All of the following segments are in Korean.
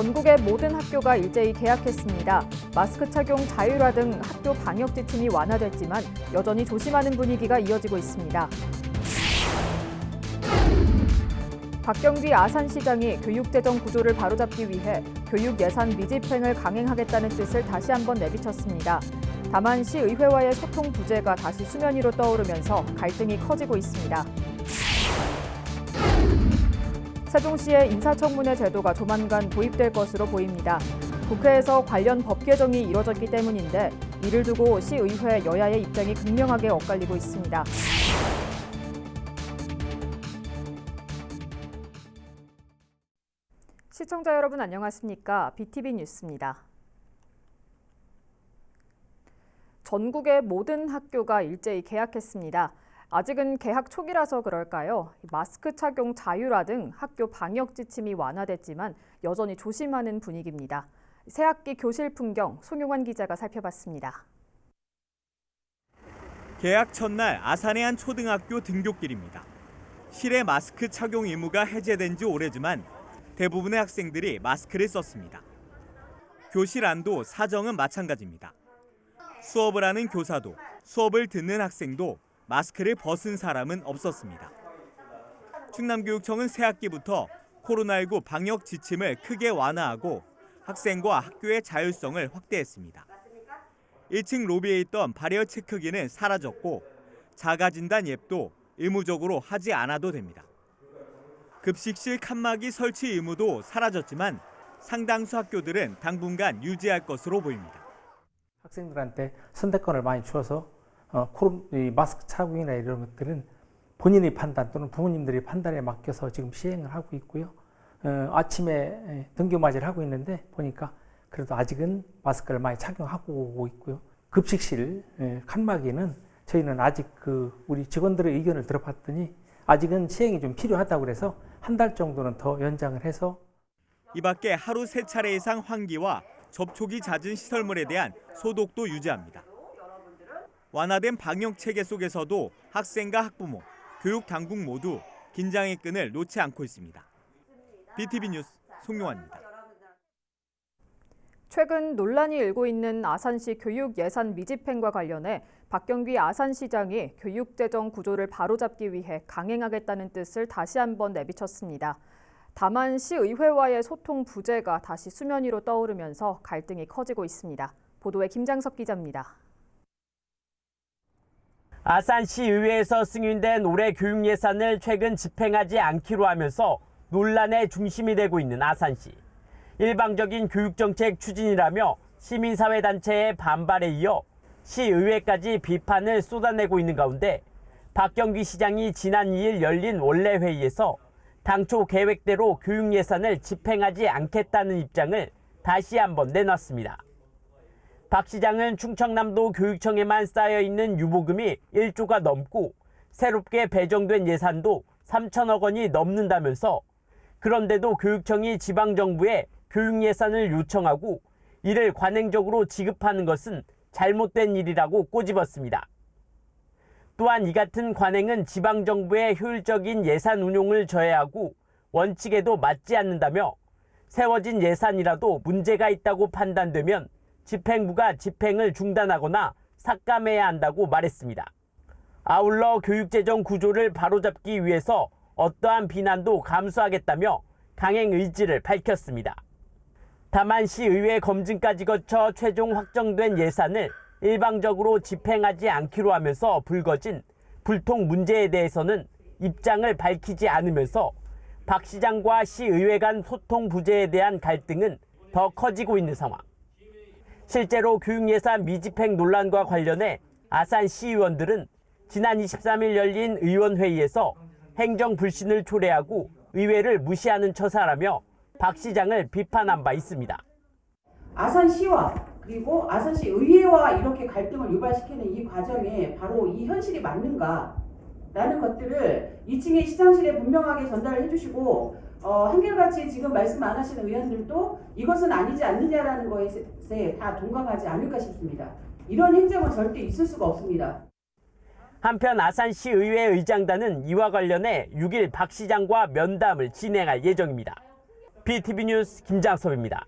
전국의 모든 학교가 일제히 개학했습니다. 마스크 착용 자율화 등 학교 방역 지침이 완화됐지만 여전히 조심하는 분위기가 이어지고 있습니다. 박경기 아산시장이 교육재정 구조를 바로잡기 위해 교육 예산 미집행을 강행하겠다는 뜻을 다시 한번 내비쳤습니다. 다만 시의회와의 소통 부재가 다시 수면 위로 떠오르면서 갈등이 커지고 있습니다. 세종시의 인사청문회 제도가 조만간 도입될 것으로 보입니다. 국회에서 관련 법 개정이 이뤄졌기 때문인데 이를 두고 시의회 여야의 입장이 극명하게 엇갈리고 있습니다. 시청자 여러분 안녕하십니까? BTV 뉴스입니다. 전국의 모든 학교가 일제히 개학했습니다. 아직은 개학 초기라서 그럴까요? 마스크 착용 자율화 등 학교 방역 지침이 완화됐지만 여전히 조심하는 분위기입니다. 새학기 교실 풍경 송용환 기자가 살펴봤습니다. 개학 첫날 아산의 한 초등학교 등굣길입니다. 실내 마스크 착용 의무가 해제된 지 오래지만 대부분의 학생들이 마스크를 썼습니다. 교실 안도 사정은 마찬가지입니다. 수업을 하는 교사도 수업을 듣는 학생도 마스크를 벗은 사람은 없었습니다. 충남교육청은 새학기부터 코로나19 방역 지침을 크게 완화하고 학생과 학교의 자율성을 확대했습니다. 1층 로비에 있던 발열 체크기는 사라졌고 자가진단 앱도 의무적으로 하지 않아도 됩니다. 급식실 칸막이 설치 의무도 사라졌지만 상당수 학교들은 당분간 유지할 것으로 보입니다. 학생들한테 선택권을 많이 주어서 마스크 착용이나 이런 것들은 본인의 판단 또는 부모님들의 판단에 맡겨서 지금 시행을 하고 있고요. 아침에 등교맞이를 하고 있는데 보니까 그래도 아직은 마스크를 많이 착용하고 오고 있고요. 급식실 칸막이는 저희는 아직 우리 직원들의 의견을 들어봤더니 아직은 시행이 좀 필요하다고 그래서 한 달 정도는 더 연장을 해서 이 밖에 하루 3차례 이상 환기와 접촉이 잦은 시설물에 대한 소독도 유지합니다. 완화된 방역 체계 속에서도 학생과 학부모, 교육 당국 모두 긴장의 끈을 놓지 않고 있습니다. BTV 뉴스 송용환입니다. 최근 논란이 일고 있는 아산시 교육 예산 미집행과 관련해 박경기 아산시장이 교육재정 구조를 바로잡기 위해 강행하겠다는 뜻을 다시 한번 내비쳤습니다. 다만 시의회와의 소통 부재가 다시 수면 위로 떠오르면서 갈등이 커지고 있습니다. 보도에 김장섭 기자입니다. 아산시의회에서 승인된 올해 교육 예산을 최근 집행하지 않기로 하면서 논란의 중심이 되고 있는 아산시. 일방적인 교육정책 추진이라며 시민사회단체의 반발에 이어 시의회까지 비판을 쏟아내고 있는 가운데 박경기 시장이 지난 2일 열린 원내 회의에서 당초 계획대로 교육 예산을 집행하지 않겠다는 입장을 다시 한번 내놨습니다. 박 시장은 충청남도 교육청에만 쌓여있는 유보금이 1조가 넘고 새롭게 배정된 예산도 3천억 원이 넘는다면서 그런데도 교육청이 지방정부에 교육 예산을 요청하고 이를 관행적으로 지급하는 것은 잘못된 일이라고 꼬집었습니다. 또한 이 같은 관행은 지방정부의 효율적인 예산 운용을 저해하고 원칙에도 맞지 않는다며 세워진 예산이라도 문제가 있다고 판단되면 집행부가 집행을 중단하거나 삭감해야 한다고 말했습니다. 아울러 교육재정 구조를 바로잡기 위해서 어떠한 비난도 감수하겠다며 강행 의지를 밝혔습니다. 다만 시의회 검증까지 거쳐 최종 확정된 예산을 일방적으로 집행하지 않기로 하면서 불거진 불통 문제에 대해서는 입장을 밝히지 않으면서 박 시장과 시의회 간 소통 부재에 대한 갈등은 더 커지고 있는 상황. 실제로 교육예산 미집행 논란과 관련해 아산 시의원들은 지난 23일 열린 의원회의에서 행정 불신을 초래하고 의회를 무시하는 처사라며 박 시장을 비판한 바 있습니다. 아산시와 그리고 아산시 의회와 이렇게 갈등을 유발시키는 이 과정에 바로 이 현실이 맞는가라는 것들을 2층의 시장실에 분명하게 전달을 해주시고 한결같이 지금 말씀 안 하시는 의원들도 이것은 아니지 않느냐라는 것에 다 동감하지 않을까 싶습니다. 이런 행정은 절대 있을 수가 없습니다. 한편 아산시의회 의장단은 이와 관련해 6일 박 시장과 면담을 진행할 예정입니다. BTV 뉴스 김장섭입니다.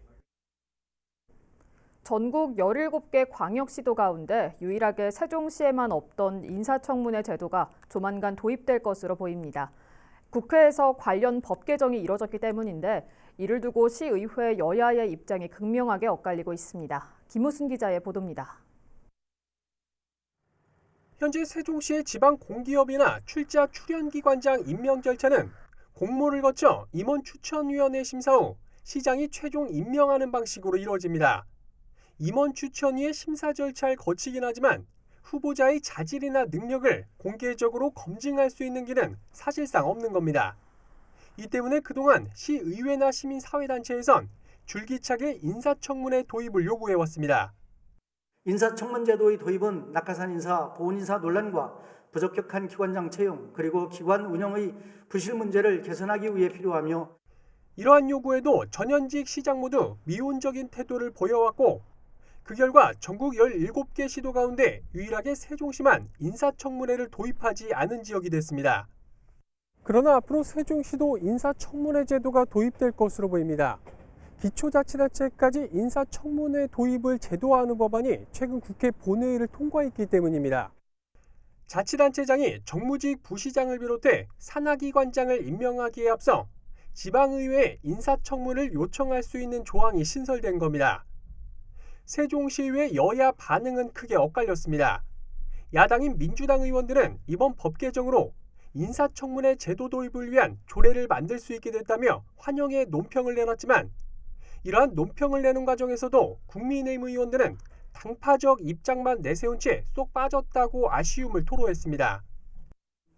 전국 17개 광역시도 가운데 유일하게 세종시에만 없던 인사청문회 제도가 조만간 도입될 것으로 보입니다. 국회에서 관련 법 개정이 이뤄졌기 때문인데 이를 두고 시의회 여야의 입장이 극명하게 엇갈리고 있습니다. 김우순 기자의 보도입니다. 현재 세종시의 지방 공기업이나 출자 출연기관장 임명 절차는 공모를 거쳐 임원추천위원회 심사 후 시장이 최종 임명하는 방식으로 이루어집니다. 임원추천위의 심사 절차를 거치긴 하지만 후보자의 자질이나 능력을 공개적으로 검증할 수 있는 길은 사실상 없는 겁니다. 이 때문에 그동안 시의회나 시민사회단체에선 줄기차게 인사청문회 도입을 요구해왔습니다. 인사청문제도의 도입은 낙하산 인사, 보훈 인사 논란과 부적격한 기관장 채용, 그리고 기관 운영의 부실 문제를 개선하기 위해 필요하며 이러한 요구에도 전현직 시장 모두 미온적인 태도를 보여왔고 그 결과 전국 17개 시도 가운데 유일하게 세종시만 인사청문회를 도입하지 않은 지역이 됐습니다. 그러나 앞으로 세종시도 인사청문회 제도가 도입될 것으로 보입니다. 기초자치단체까지 인사청문회 도입을 제도화하는 법안이 최근 국회 본회의를 통과했기 때문입니다. 자치단체장이 정무직 부시장을 비롯해 산하기관장을 임명하기에 앞서 지방의회에 인사청문을 요청할 수 있는 조항이 신설된 겁니다. 세종시의회 여야 반응은 크게 엇갈렸습니다. 야당인 민주당 의원들은 이번 법 개정으로 인사청문회 제도 도입을 위한 조례를 만들 수 있게 됐다며 환영의 논평을 내놨지만 이러한 논평을 내는 과정에서도 국민의힘 의원들은 당파적 입장만 내세운 채 쏙 빠졌다고 아쉬움을 토로했습니다.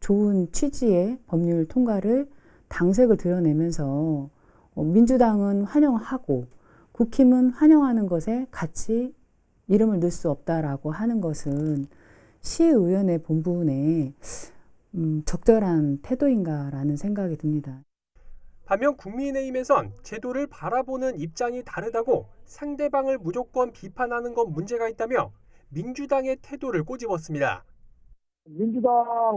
좋은 취지의 법률 통과를 당색을 드러내면서 민주당은 환영하고 국힘은 환영하는 것에 같이 이름을 넣을 수 없다라고 하는 것은 시의원의 본분에 적절한 태도인가라는 생각이 듭니다. 반면 국민의힘에선 제도를 바라보는 입장이 다르다고 상대방을 무조건 비판하는 건 문제가 있다며 민주당의 태도를 꼬집었습니다. 민주당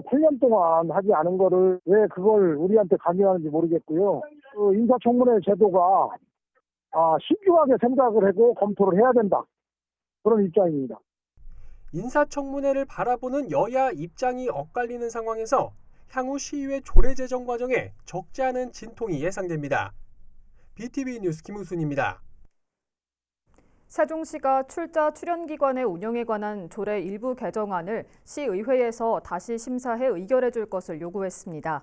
8년 동안 하지 않은 거를 왜 그걸 우리한테 강요하는지 모르겠고요. 그 인사청문회 제도가 신중하게 생각을 하고 검토를 해야 된다. 그런 입장입니다. 인사청문회를 바라보는 여야 입장이 엇갈리는 상황에서 향후 시의회 조례 제정 과정에 적지 않은 진통이 예상됩니다. BTV 뉴스 김우순입니다. 세종시가 출자 출연기관의 운영에 관한 조례 일부 개정안을 시의회에서 다시 심사해 의결해 줄 것을 요구했습니다.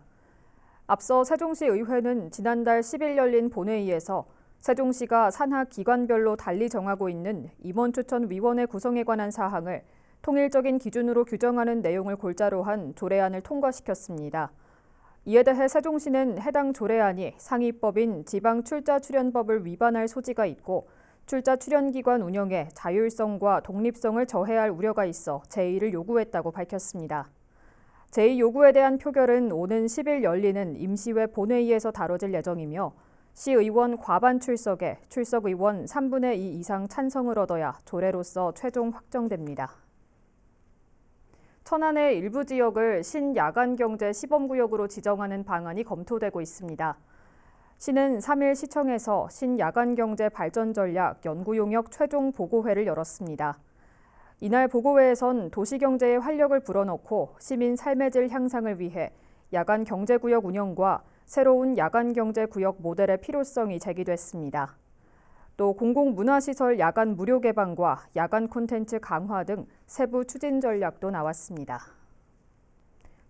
앞서 세종시의회는 지난달 10일 열린 본회의에서 세종시가 산하 기관별로 달리 정하고 있는 임원추천위원회 구성에 관한 사항을 통일적인 기준으로 규정하는 내용을 골자로 한 조례안을 통과시켰습니다. 이에 대해 세종시는 해당 조례안이 상위법인 지방출자출연법을 위반할 소지가 있고 출자 출연기관 운영의 자율성과 독립성을 저해할 우려가 있어 제의를 요구했다고 밝혔습니다. 제의 요구에 대한 표결은 오는 10일 열리는 임시회 본회의에서 다뤄질 예정이며 시의원 과반 출석에 출석 의원 3분의 2 이상 찬성을 얻어야 조례로서 최종 확정됩니다. 천안의 일부 지역을 신야간경제 시범구역으로 지정하는 방안이 검토되고 있습니다. 시는 3일 시청에서 신야간경제 발전전략 연구용역 최종 보고회를 열었습니다. 이날 보고회에선 도시경제에 활력을 불어넣고 시민 삶의 질 향상을 위해 야간경제구역 운영과 새로운 야간경제구역 모델의 필요성이 제기됐습니다. 또 공공문화시설 야간 무료 개방과 야간 콘텐츠 강화 등 세부 추진 전략도 나왔습니다.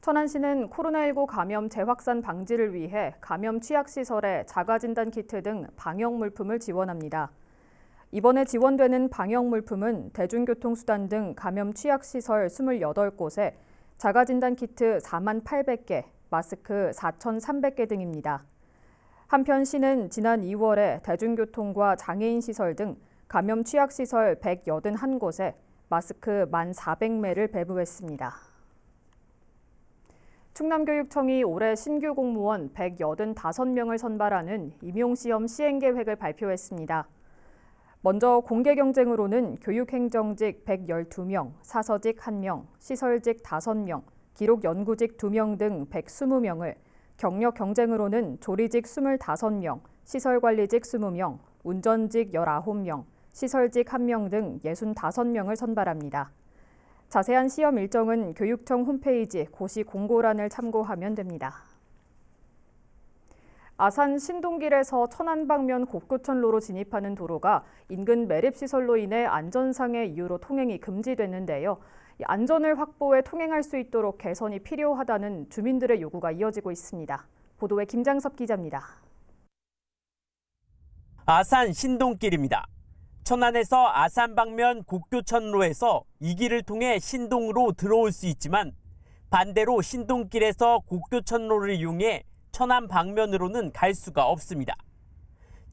천안시는 코로나19 감염 재확산 방지를 위해 감염 취약시설에 자가진단 키트 등 방역 물품을 지원합니다. 이번에 지원되는 방역 물품은 대중교통수단 등 감염 취약시설 28곳에 자가진단 키트 4만 800개, 마스크 4,300개 등입니다. 한편 시는 지난 2월에 대중교통과 장애인 시설 등 감염 취약시설 181곳에 마스크 1,400매를 배부했습니다. 충남교육청이 올해 신규 공무원 185명을 선발하는 임용시험 시행계획을 발표했습니다. 먼저 공개경쟁으로는 교육행정직 112명, 사서직 1명, 시설직 5명, 기록연구직 2명 등 120명을 경력 경쟁으로는 조리직 25명, 시설관리직 20명, 운전직 19명, 시설직 1명 등 65명을 선발합니다. 자세한 시험 일정은 교육청 홈페이지 고시 공고란을 참고하면 됩니다. 아산 신동길에서 천안 방면 곡교천로로 진입하는 도로가 인근 매립시설로 인해 안전상의 이유로 통행이 금지됐는데요. 안전을 확보해 통행할 수 있도록 개선이 필요하다는 주민들의 요구가 이어지고 있습니다. 보도에 김장섭 기자입니다. 아산 신동길입니다. 천안에서 아산 방면 곡교천로에서 이 길을 통해 신동으로 들어올 수 있지만 반대로 신동길에서 곡교천로를 이용해 천안 방면으로는 갈 수가 없습니다.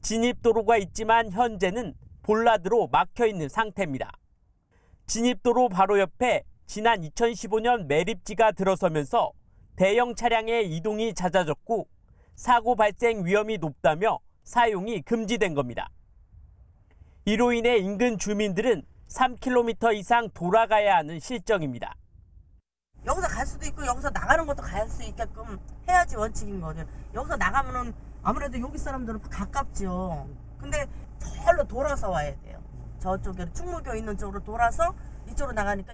진입도로가 있지만 현재는 볼라드로 막혀 있는 상태입니다. 진입도로 바로 옆에 지난 2015년 매립지가 들어서면서 대형 차량의 이동이 잦아졌고 사고 발생 위험이 높다며 사용이 금지된 겁니다. 이로 인해 인근 주민들은 3km 이상 돌아가야 하는 실정입니다. 여기서 갈 수도 있고 여기서 나가는 것도 갈 수 있게끔 해야지 원칙인 거죠. 여기서 나가면은 아무래도 여기 사람들은 가깝죠. 근데 절로 돌아서 와야 돼요. 저쪽에 충무교 있는 쪽으로 돌아서 이쪽으로 나가니까.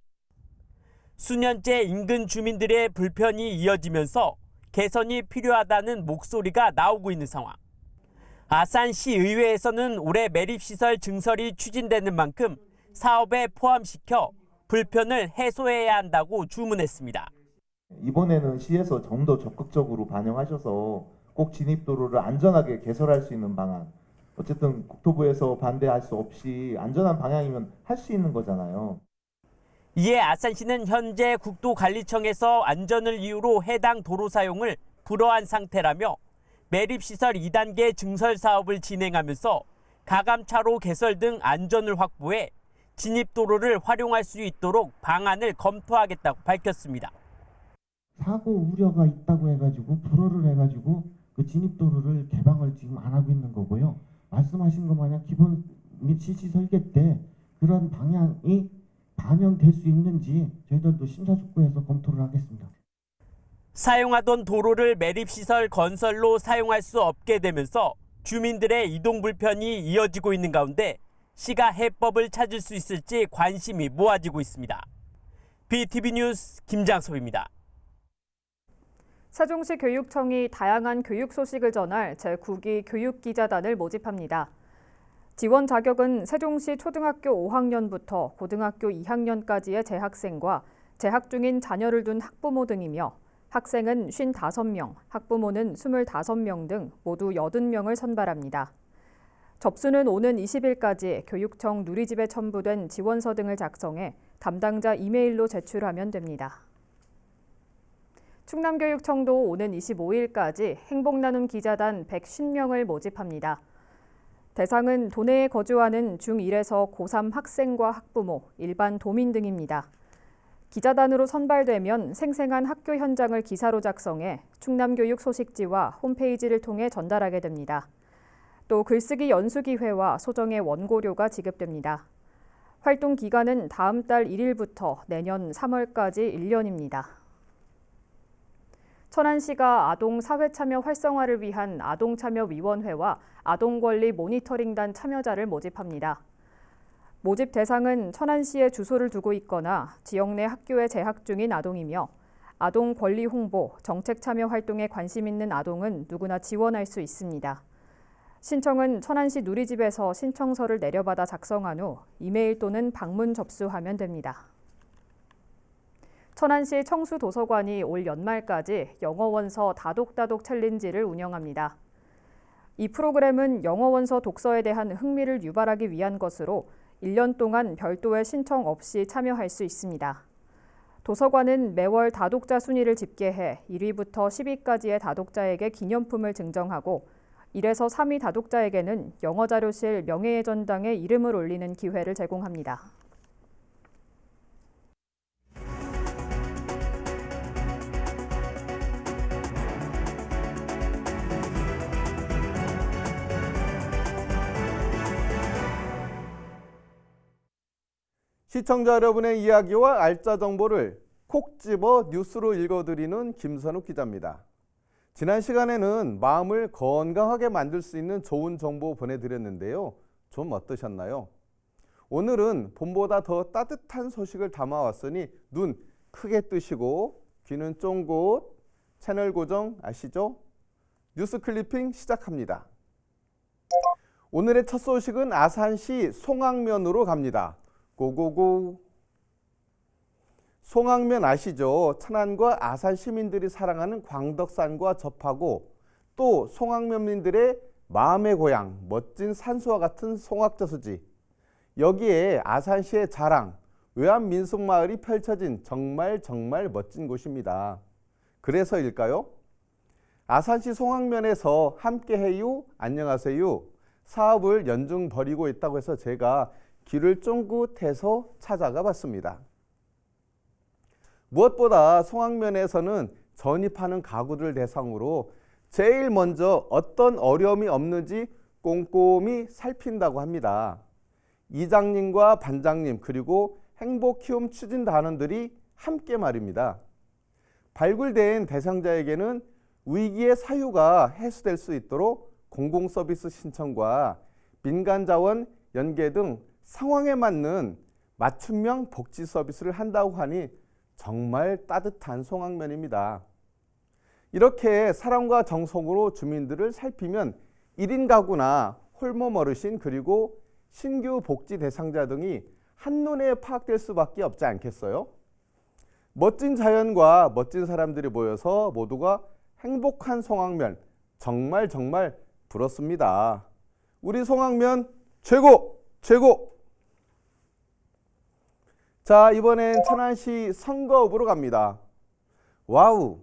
수년째 인근 주민들의 불편이 이어지면서 개선이 필요하다는 목소리가 나오고 있는 상황. 아산시 의회에서는 올해 매립시설 증설이 추진되는 만큼 사업에 포함시켜 불편을 해소해야 한다고 주문했습니다. 이번에는 시에서 좀 더 적극적으로 반영하셔서 꼭 진입도로를 안전하게 개설할 수 있는 방안, 어쨌든 국토부에서 반대할 수 없이 안전한 방향이면 할 수 있는 거잖아요. 이에 아산시는 현재 국토관리청에서 안전을 이유로 해당 도로 사용을 불허한 상태라며 매립시설 2단계 증설 사업을 진행하면서 가감차로 개설 등 안전을 확보해 진입도로를 활용할 수 있도록 방안을 검토하겠다고 밝혔습니다. 사고 우려가 있다고 해가지고 불허를 해가지고 그 진입도로를 개방을 지금 안 하고 있는 거고요. 말씀하신 것 마냥 기본 및 실시 설계 때 그런 방향이 반영될 수 있는지 저희들도 심사숙고해서 검토를 하겠습니다. 사용하던 도로를 매립시설 건설로 사용할 수 없게 되면서 주민들의 이동 불편이 이어지고 있는 가운데 시가 해법을 찾을 수 있을지 관심이 모아지고 있습니다. BTV 뉴스 김장섭입니다. 세종시 교육청이 다양한 교육 소식을 전할 제9기 교육기자단을 모집합니다. 지원 자격은 세종시 초등학교 5학년부터 고등학교 2학년까지의 재학생과 재학 중인 자녀를 둔 학부모 등이며 학생은 55명, 학부모는 25명 등 모두 80명을 선발합니다. 접수는 오는 20일까지 교육청 누리집에 첨부된 지원서 등을 작성해 담당자 이메일로 제출하면 됩니다. 충남교육청도 오는 25일까지 행복나눔 기자단 150명을 모집합니다. 대상은 도내에 거주하는 중1에서 고3 학생과 학부모, 일반 도민 등입니다. 기자단으로 선발되면 생생한 학교 현장을 기사로 작성해 충남교육 소식지와 홈페이지를 통해 전달하게 됩니다. 또 글쓰기 연수 기회와 소정의 원고료가 지급됩니다. 활동 기간은 다음 달 1일부터 내년 3월까지 1년입니다. 천안시가 아동 사회참여 활성화를 위한 아동참여위원회와 아동권리 모니터링단 참여자를 모집합니다. 모집 대상은 천안시에 주소를 두고 있거나 지역 내 학교에 재학 중인 아동이며 아동 권리 홍보, 정책 참여 활동에 관심 있는 아동은 누구나 지원할 수 있습니다. 신청은 천안시 누리집에서 신청서를 내려받아 작성한 후 이메일 또는 방문 접수하면 됩니다. 천안시 청수도서관이 올 연말까지 영어원서 다독다독 챌린지를 운영합니다. 이 프로그램은 영어원서 독서에 대한 흥미를 유발하기 위한 것으로 1년 동안 별도의 신청 없이 참여할 수 있습니다. 도서관은 매월 다독자 순위를 집계해 1위부터 10위까지의 다독자에게 기념품을 증정하고 1에서 3위 다독자에게는 영어자료실 명예의 전당에 이름을 올리는 기회를 제공합니다. 시청자 여러분의 이야기와 알짜 정보를 콕 집어 뉴스로 읽어드리는 김선욱 기자입니다. 지난 시간에는 마음을 건강하게 만들 수 있는 좋은 정보 보내드렸는데요. 좀 어떠셨나요? 오늘은 봄보다 더 따뜻한 소식을 담아왔으니 눈 크게 뜨시고 귀는 쫑긋, 채널 고정 아시죠? 뉴스 클리핑 시작합니다. 오늘의 첫 소식은 아산시 송악면으로 갑니다. 고고고. 송악면 아시죠? 천안과 아산 시민들이 사랑하는 광덕산과 접하고 또 송악면민들의 마음의 고향, 멋진 산수와 같은 송악저수지. 여기에 아산시의 자랑, 외암민속마을이 펼쳐진 정말 멋진 곳입니다. 그래서일까요? 아산시 송악면에서 함께해요, 안녕하세요. 사업을 연중 벌이고 있다고 해서 제가 귀를 쫑긋해서 찾아가 봤습니다. 무엇보다 송악면에서는 전입하는 가구들 대상으로 제일 먼저 어떤 어려움이 없는지 꼼꼼히 살핀다고 합니다. 이장님과 반장님 그리고 행복키움 추진단원들이 함께 말입니다. 발굴된 대상자에게는 위기의 사유가 해소될 수 있도록 공공서비스 신청과 민간자원 연계 등 상황에 맞는 맞춤형 복지 서비스를 한다고 하니 정말 따뜻한 송악면입니다. 이렇게 사랑과 정성으로 주민들을 살피면 1인 가구나 홀몸 어르신 그리고 신규 복지 대상자 등이 한눈에 파악될 수밖에 없지 않겠어요? 멋진 자연과 멋진 사람들이 모여서 모두가 행복한 송악면 정말 부럽습니다. 우리 송악면 최고! 자, 이번엔 천안시 성거읍으로 갑니다. 와우!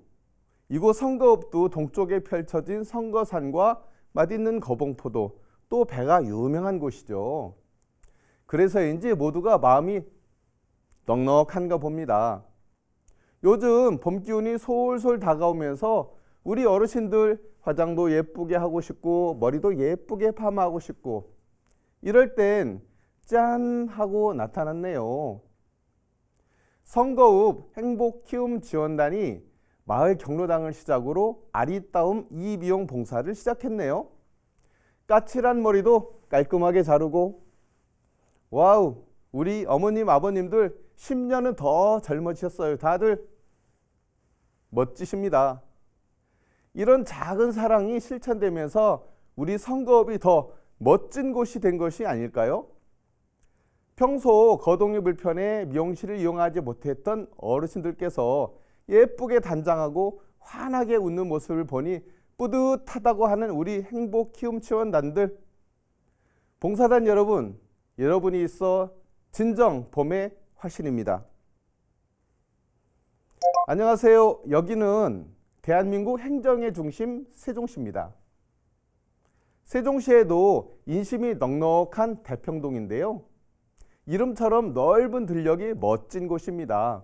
이곳 성거읍도 동쪽에 펼쳐진 성거산과 맛있는 거봉포도 또 배가 유명한 곳이죠. 그래서인지 모두가 마음이 넉넉한가 봅니다. 요즘 봄 기운이 솔솔 다가오면서 우리 어르신들 화장도 예쁘게 하고 싶고 머리도 예쁘게 파마하고 싶고 이럴 땐 짠 하고 나타났네요. 성거읍 행복키움 지원단이 마을 경로당을 시작으로 아리따움 이비용 봉사를 시작했네요. 까칠한 머리도 깔끔하게 자르고 와우, 우리 어머님 아버님들 10년은 더 젊어지셨어요. 다들 멋지십니다. 이런 작은 사랑이 실천되면서 우리 성거읍이 더 멋진 곳이 된 것이 아닐까요? 평소 거동이 불편해 미용실을 이용하지 못했던 어르신들께서 예쁘게 단장하고 환하게 웃는 모습을 보니 뿌듯하다고 하는 우리 행복키움 지원단들, 봉사단 여러분, 여러분이 있어 진정 봄의 화신입니다. 안녕하세요. 여기는 대한민국 행정의 중심 세종시입니다. 세종시에도 인심이 넉넉한 대평동인데요. 이름처럼 넓은 들녘이 멋진 곳입니다.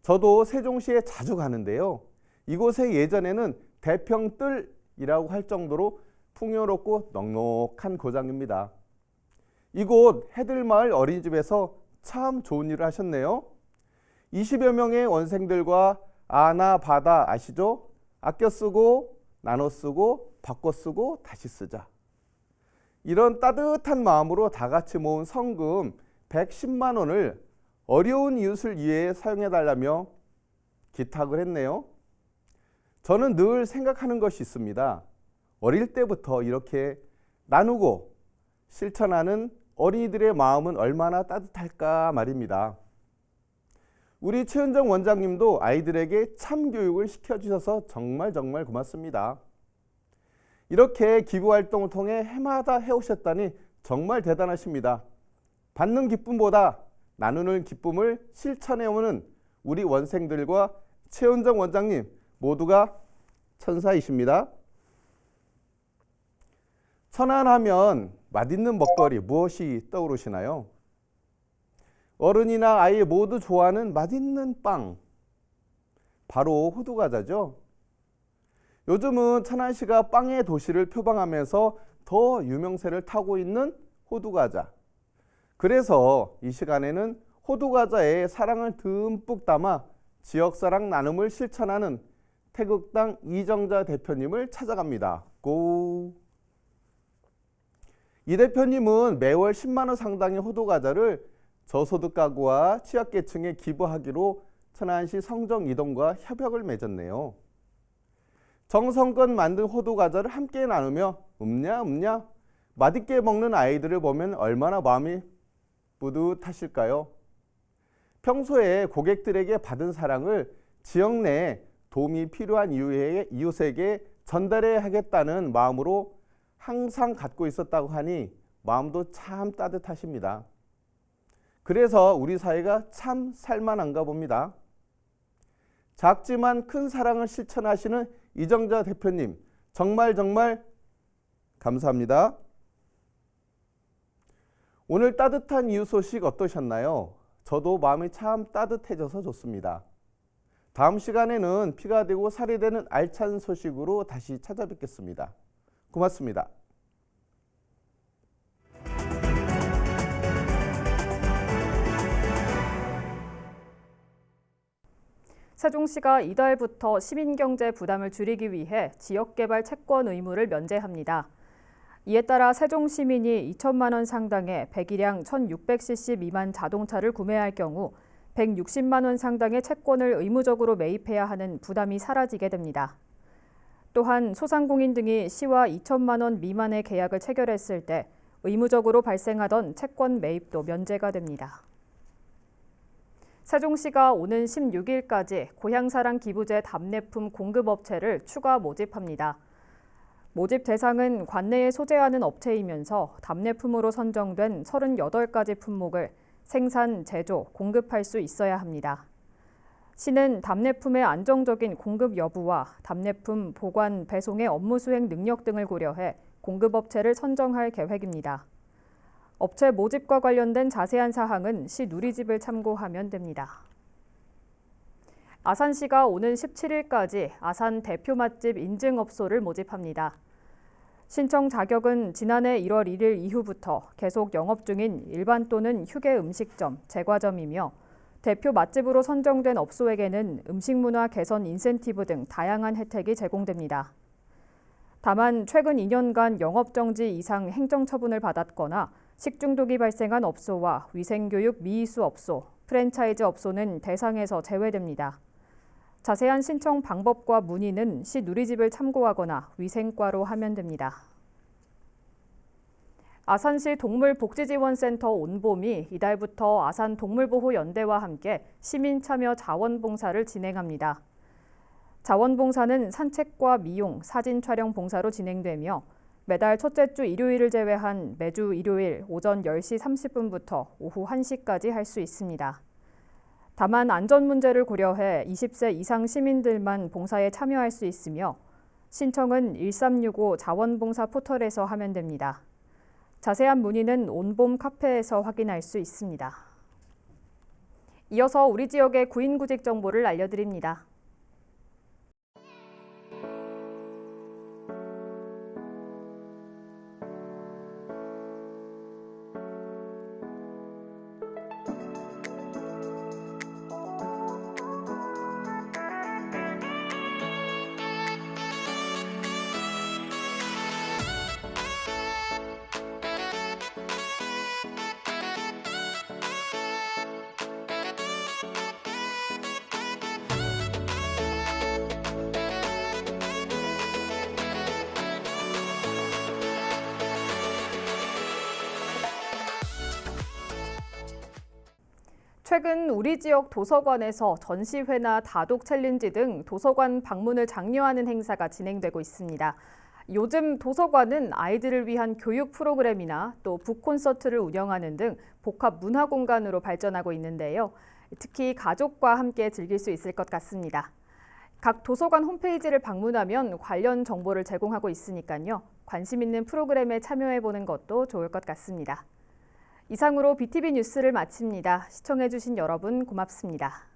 저도 세종시에 자주 가는데요. 이곳에 예전에는 대평뜰이라고 할 정도로 풍요롭고 넉넉한 고장입니다. 이곳 해들마을 어린이집에서 참 좋은 일을 하셨네요. 20여 명의 원생들과 아나 바다 아시죠? 아껴 쓰고 나눠 쓰고 바꿔 쓰고 다시 쓰자. 이런 따뜻한 마음으로 다 같이 모은 성금 110만 원을 어려운 이웃을 위해 사용해달라며 기탁을 했네요. 저는 늘 생각하는 것이 있습니다. 어릴 때부터 이렇게 나누고 실천하는 어린이들의 마음은 얼마나 따뜻할까 말입니다. 우리 최은정 원장님도 아이들에게 참교육을 시켜주셔서 정말 고맙습니다. 이렇게 기부활동을 통해 해마다 해오셨다니 정말 대단하십니다. 받는 기쁨보다 나누는 기쁨을 실천해오는 우리 원생들과 최은정 원장님 모두가 천사이십니다. 천안하면 맛있는 먹거리 무엇이 떠오르시나요? 어른이나 아이 모두 좋아하는 맛있는 빵, 바로 호두과자죠. 요즘은 천안시가 빵의 도시를 표방하면서 더 유명세를 타고 있는 호두과자. 그래서 이 시간에는 호두과자에 사랑을 듬뿍 담아 지역사랑 나눔을 실천하는 태극당 이정자 대표님을 찾아갑니다. 고! 이 대표님은 매월 10만 원 상당의 호두과자를 저소득 가구와 취약계층에 기부하기로 천안시 성정이동과 협약을 맺었네요. 정성껏 만든 호두과자를 함께 나누며 음냐 맛있게 먹는 아이들을 보면 얼마나 마음이 뿌듯하실까요? 평소에 고객들에게 받은 사랑을 지역 내 도움이 필요한 이웃에게 전달해야 하겠다는 마음으로 항상 갖고 있었다고 하니 마음도 참 따뜻하십니다. 그래서 우리 사회가 참 살만한가 봅니다. 작지만 큰 사랑을 실천하시는 이정자 대표님, 정말 감사합니다. 오늘 따뜻한 이웃 소식 어떠셨나요? 저도 마음이 참 따뜻해져서 좋습니다. 다음 시간에는 피가 되고 살이 되는 알찬 소식으로 다시 찾아뵙겠습니다. 고맙습니다. 세종시가 이달부터 시민경제 부담을 줄이기 위해 지역개발 채권 의무를 면제합니다. 이에 따라 세종 시민이 2천만 원 상당의 배기량 1600cc 미만 자동차를 구매할 경우 160만 원 상당의 채권을 의무적으로 매입해야 하는 부담이 사라지게 됩니다. 또한 소상공인 등이 시와 2천만 원 미만의 계약을 체결했을 때 의무적으로 발생하던 채권 매입도 면제가 됩니다. 세종시가 오는 16일까지 고향사랑 기부제 답례품 공급업체를 추가 모집합니다. 모집 대상은 관내에 소재하는 업체이면서 답례품으로 선정된 38가지 품목을 생산, 제조, 공급할 수 있어야 합니다. 시는 답례품의 안정적인 공급 여부와 답례품 보관, 배송의 업무 수행 능력 등을 고려해 공급업체를 선정할 계획입니다. 업체 모집과 관련된 자세한 사항은 시 누리집을 참고하면 됩니다. 아산시가 오는 17일까지 아산 대표 맛집 인증업소를 모집합니다. 신청 자격은 지난해 1월 1일 이후부터 계속 영업 중인 일반 또는 휴게 음식점, 제과점이며 대표 맛집으로 선정된 업소에게는 음식문화 개선 인센티브 등 다양한 혜택이 제공됩니다. 다만 최근 2년간 영업정지 이상 행정처분을 받았거나 식중독이 발생한 업소와 위생교육 미이수 업소, 프랜차이즈 업소는 대상에서 제외됩니다. 자세한 신청 방법과 문의는 시 누리집을 참고하거나 위생과로 하면 됩니다. 아산시 동물복지지원센터 온봄이 이달부터 아산동물보호연대와 함께 시민참여 자원봉사를 진행합니다. 자원봉사는 산책과 미용, 사진 촬영 봉사로 진행되며 매달 첫째 주 일요일을 제외한 매주 일요일 오전 10시 30분부터 오후 1시까지 할 수 있습니다. 다만 안전 문제를 고려해 20세 이상 시민들만 봉사에 참여할 수 있으며 신청은 1365 자원봉사 포털에서 하면 됩니다. 자세한 문의는 온봄 카페에서 확인할 수 있습니다. 이어서 우리 지역의 구인구직 정보를 알려드립니다. 최근 우리 지역 도서관에서 전시회나 다독 챌린지 등 도서관 방문을 장려하는 행사가 진행되고 있습니다. 요즘 도서관은 아이들을 위한 교육 프로그램이나 또 북콘서트를 운영하는 등 복합 문화 공간으로 발전하고 있는데요. 특히 가족과 함께 즐길 수 있을 것 같습니다. 각 도서관 홈페이지를 방문하면 관련 정보를 제공하고 있으니까요. 관심 있는 프로그램에 참여해보는 것도 좋을 것 같습니다. 이상으로 BTV 뉴스를 마칩니다. 시청해주신 여러분 고맙습니다.